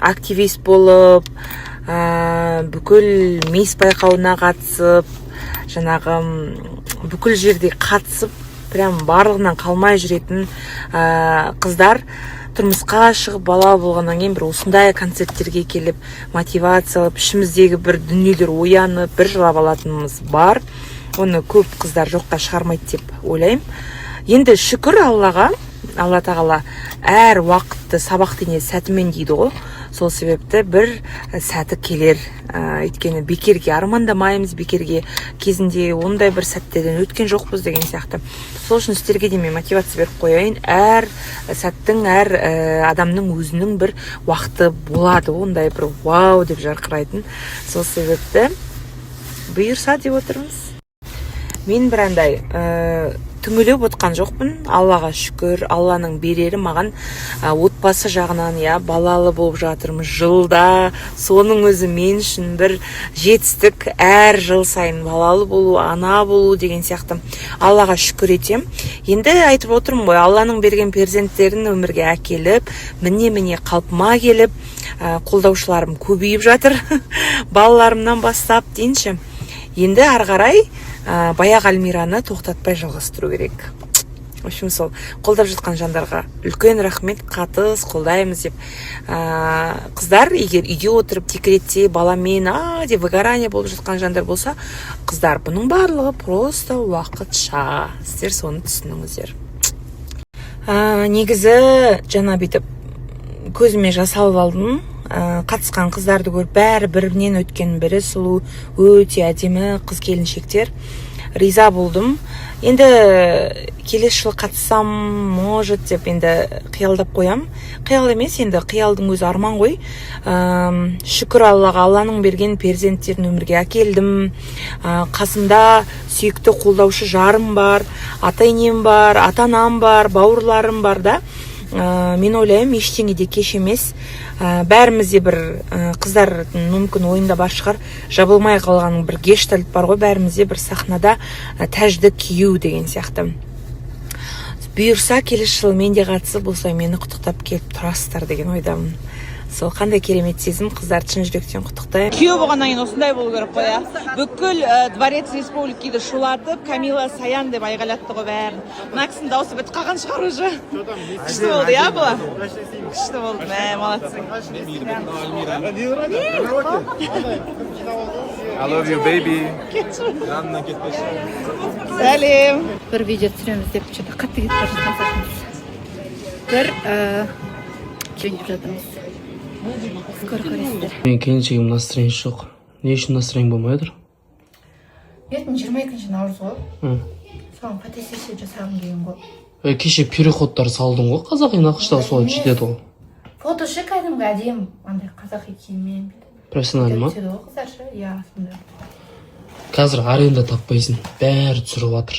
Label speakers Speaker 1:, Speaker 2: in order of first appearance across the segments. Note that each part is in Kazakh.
Speaker 1: активист болып, бүкіл мейс байқауына қатысып, жаңағы бүкіл жерде қатысып, прям барлығынан қалмай жүретін қыздар тұрмысқа шығып бала болғаннан кейін бір осындай концерттерге келіп мотивациялап, ішіміздегі бір дүниелер оянып, бір жылап алатынымыз бар. Оны көп қыздар жоққа шығармайды деп ойлаймын. Енді шүкір Аллаға, Алла тағала әр уақытты сабақтың сәтімен дейді ғой. Сол себепті бір сәті келер. Өйткені бекерге армандамаймыз, бекерге кезінде ондай бір сәттерден өткен жоқпыз деген сияқты. Сол үшін сіздерге де мен мотивация беріп қояйын. Әр сәттің, әр адамның өзінің бір уақыты болады. Ондай бір вау деп жарқырайтын. Сол себепті бұйырса деп отырмыз. Мен бір андай түңіліп отқан жоқпын. Аллаға шүкір, Алланың берері маған отбасы жағынан, балалы болып жатырмыз жылда. Соның өзі мен үшін бір жетістік. Әр жыл сайын балалы болу, ана болу деген сияқты. Аллаға шүкір етем. Енді айтып отырмын ғой, Алланың берген перзенттерін өмірге әкеліп, міне қалпыма келіп, қолдаушыларым көбейіп жатыр. Балаларымнан бастап дейінші. Енді ары қарай баяғы Альмираны тоқтатпай жалғастыру керек. В общем, сол қолдап жатқан жандарға үлкен рахмет, қатыс қолдаймыз деп. Қыздар, егер үйге отырып декретте баламен деп выгорание болып жатқан жандар болса, қыздар, бұның барлығы просто уақытша. Сіздер соны түсініңіздер. Негізі жаңа бүйтіп көзіме жас алып алдым. Қатысқан қыздарды көріп, бәрі бірінен өткен бірі сұлу, өте әдемі қыз келіншектер. Риза болдым. Енді келесі жылы қатыссам, может деп енді қиялдап қоям. Қиял емес, енді қиялдың өзі арман ғой. Шүкір Аллаға, Алланың берген перзенттерін өмірге әкелдім. Қасымда сүйікті қолдаушы жарым бар, ата-енем бар, ата-анам бар, бауырларым бар да. Мен ойлаймын, ештеңе де кеш емес. Бәрімізде бір қыздардың мүмкін ойында бар шығар, жабылмай қалған бір гештальт бар ғой, бәрімізде бір сахнада тәжді кию деген сияқты. Бұйырса келесі жылы мен де қатысып, осылай мені құттықтап келіп тұрасыздар деген ойдамын. Сол қандай керемет сезім, қыздарды шын жүректен құттықтаймын. Күйеу болғаннан кейін осындай болу керек қой. Бүкіл Дворец Республикиді шулатып, Камила Саян деп айғайлатты ғой бәрін. Мына кісінің дауысы бітіп қалған шығар уже. Күшті болды, бұла? Күшті болды, молодцы.
Speaker 2: I love you, baby.
Speaker 1: Сәлем.
Speaker 3: Бір видео түсіреміз деп қатты кетіп бара жатқан сәтіміз. Бір жеңіп жатырмыз. Скоро көресіздер.
Speaker 4: Мен келіншегім настроение жоқ. Не үшін настроение болмай жатыр?
Speaker 3: Ертең 22-ші наурыз ғой. Соған фотосессия жасағым келген ғой.
Speaker 4: Кеше переходтар салдың ғой, қазақи нақыштағы солай жетеді ғой.
Speaker 3: Фотошы кәдімгі әдем, андай қазақи киіммен.
Speaker 4: Профессионал ма?
Speaker 3: Түседі ғой қыздарша, сондай.
Speaker 4: Қазір аренда таппайсың, бәрі түсіріп жатыр.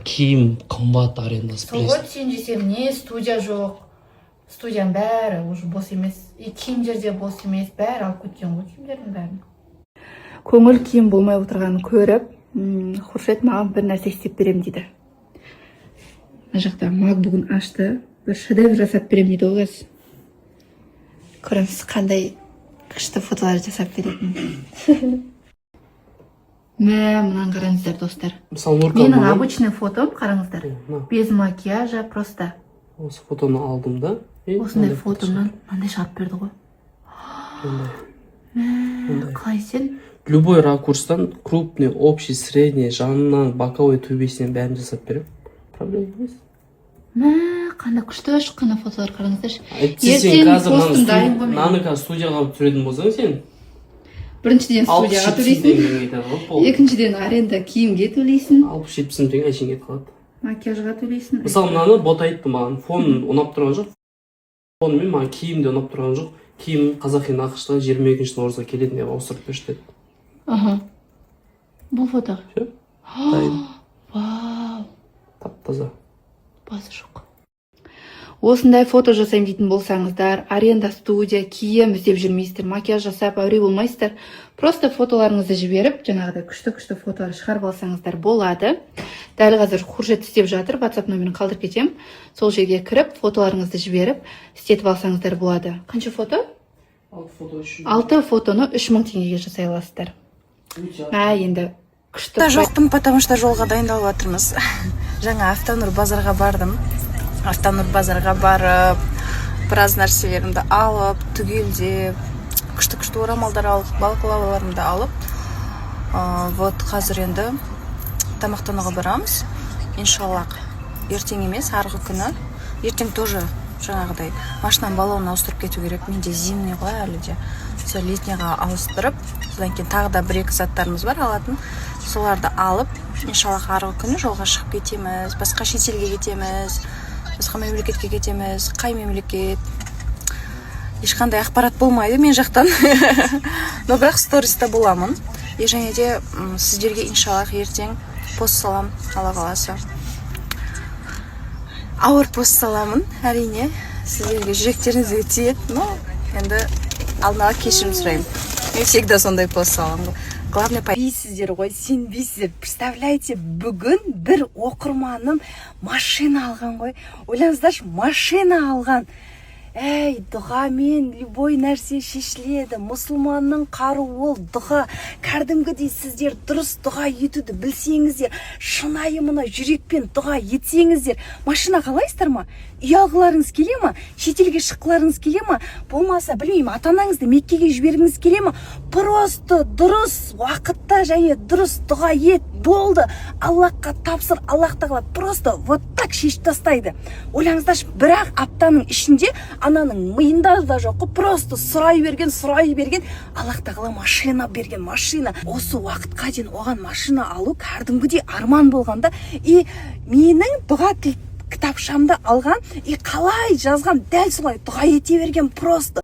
Speaker 4: Киім қымбат арендасы.
Speaker 3: Сол ғой түсен жесем, не студия жоқ. Студияның бәрі уже бос емес. Киімдер де бос емес, бәрі алып кеткен ғой киімдердің бәрін. Көңіл киім болмай отырғанын көріп, Хуршет маған бір нәрсе істеп берем дейді. Мына жақта MacBook'ын ашты, бір шедевр жасап берем дейді ғой. Көреміз қандай күшті фотолар жасап беретін. Мынаны қараңыздар, достар. Менің обычный фотом қараңыздар. Без макияжа, просто.
Speaker 4: Осы фотоны алдым да.
Speaker 3: Осындай фотомнан мынандай шығарып берді ғой. Қалай сен?
Speaker 4: Любой ракурстан крупный, общий, средний, жанынан, боковой, төбесінен бәрін жасап берем. Проблема емес.
Speaker 3: Қандай күшті шыққан фотолар қараңыздаршы.
Speaker 4: Сен қазір наны қазір студияға түсіретін болсаң сен?
Speaker 3: Біріншіден студияға төлейсің. Екіншіден аренда киімге төлейсің.
Speaker 4: 60-70 теңге әшейін кетіп қалады.
Speaker 3: Макияжға төлейсің.
Speaker 4: Мысалы мынаны бот айтты маған, фон ұнап тұрған жоқ. Фонымен маған киім де ұнап тұрған жоқ. Киім қазақи нақышта 22-ші наурызға келеді деп ауыстырып берші деді.
Speaker 3: Бұл фото.
Speaker 4: Вау. Тап-таза.
Speaker 3: Басы жоқ. Осындай фото жасайым дейтін болсаңыздар, аренда студия, киім іздеп жүрмейсіздер, макияж жасап, әуре болмайсыздар. Просто фотоларыңызды жіберіп, жаңағыдай күшті фотолар шығарып алсаңыздар болады. Дәл қазір Хуршет істеп жатыр, WhatsApp номерін қалдырып кетем. Сол жерге кіріп, фотоларыңызды жіберіп, істетіп алсаңыздар болады. Қанша фото?
Speaker 4: 6 фото үшін.
Speaker 3: 6 фотоны 3000 теңгеге жасай аласыздар. Енді күшті.
Speaker 2: Жоқпын, потому что жолға дайындалып жатырмыз. Жаңа Автонур базарға бардым. Автонур базарға барып, біраз нәрселерімді алып, түгелдеп, күшті орамалдар алып, балаклаваларымды алып, вот қазір енді тамақтануға барамыз. Иншаллах, ертең емес, арғы күні. Ертең тоже жаңағыдай машинаны баллонына ауыстырып кету керек. Менде зимний ғой әлі де. Сол летнийға ауыстырып, содан кейін тағы да 1-2 заттарымыз бар алатын. Соларды алып, иншаллах арғы күні жолға шығып кетеміз, басқа шетелге кетеміз, басқа мемлекетке кетеміз. Қай мемлекет? Ешқандай ақпарат болмайды мен жақтан. Но бірақ сториста боламын. Және де сіздерге иншаллах ертең пост салам, Алла қаласа. Ауыр пост саламын, әрине. Сіздерге жүректеріңізге тиеді, но енді алдын ала кешірім сұраймын. Мен всегда сондай пост саламын. Главное, бейсіздер ғой, сенбейсіздер. Представляете, бүгін бір оқырманым машина алған ғой. Ойлаңыздаршы, машина алған. Әй, дұғамен любой нәрсе шешіледі. Мұсылманның қаруы ол дұға. Кәдімгідей сіздер дұрыс дұға етуді білсеңіздер, шынайы мына жүрекпен дұға етсеңіздер, машина қалайсыздар ма? Үй алғыларыңыз келе ма? Шетелге шыққыларыңыз келе ма? Болмаса, білмеймін, ата-анаңызды Меккеге жібергіңіз келе ма? Просто дұрыс уақытта және дұрыс дұға ет. Болды. Аллахқа тапсыр, Аллах тағала просто вот так шешіп тастайды. Ойлаңыздаршы, бір-ақ аптаның ішінде ананың миында да жоқ, просто сұрай берген, Аллах тағала машина берген, машина. Осы уақытқа дейін оған машина алу кәдімгідей арман болғанда, и менің дұға кітапшамды алған, и қалай жазған, дәл солай дұға ете берген просто.